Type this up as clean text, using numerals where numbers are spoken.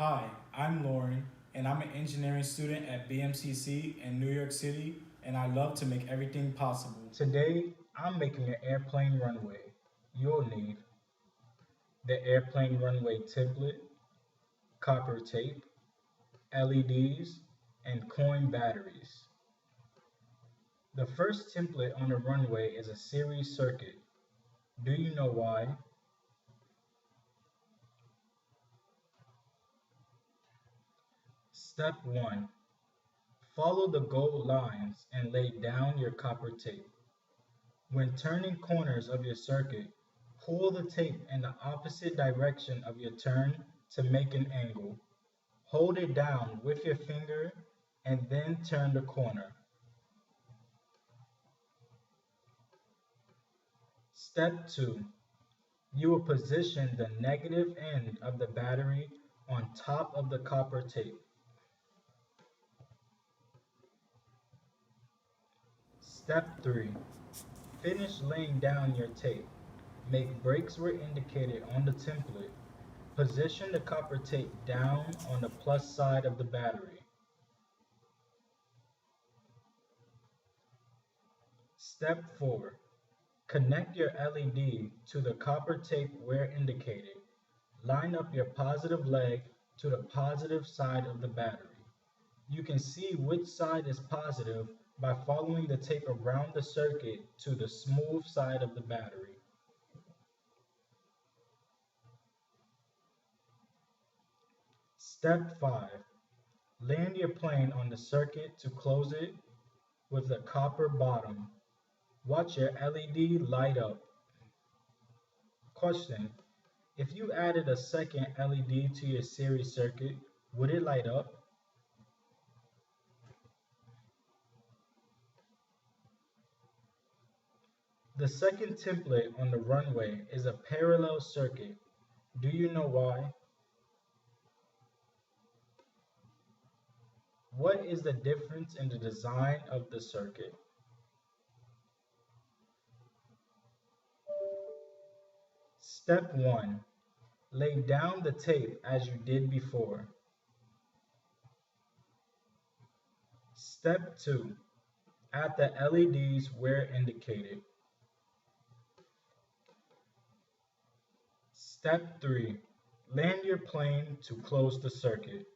Hi, I'm Lauren, and I'm an engineering student at BMCC in New York City, and I love to make everything possible. Today, I'm making an airplane runway. You'll need the airplane runway template, copper tape, LEDs, and coin batteries. The first template on the runway is a series circuit. Do you know why? Step 1. Follow the gold lines and lay down your copper tape. When turning corners of your circuit, pull the tape in the opposite direction of your turn to make an angle. Hold it down with your finger and then turn the corner. Step 2. You will position the negative end of the battery on top of the copper tape. Step 3. Finish laying down your tape. Make breaks where indicated on the template. Position the copper tape down on the plus side of the battery. Step 4. Connect your LED to the copper tape where indicated. Line up your positive leg to the positive side of the battery. You can see which side is positive by following the tape around the circuit to the smooth side of the battery. Step 5. Land your plane on the circuit to close it with the copper bottom. Watch your LED light up. Question: if you added a second LED to your series circuit, would it light up? The second template on the runway is a parallel circuit. Do you know why? What is the difference in the design of the circuit? Step 1. Lay down the tape as you did before. Step 2. Add the LEDs where indicated. Step 3. Land your plane to close the circuit.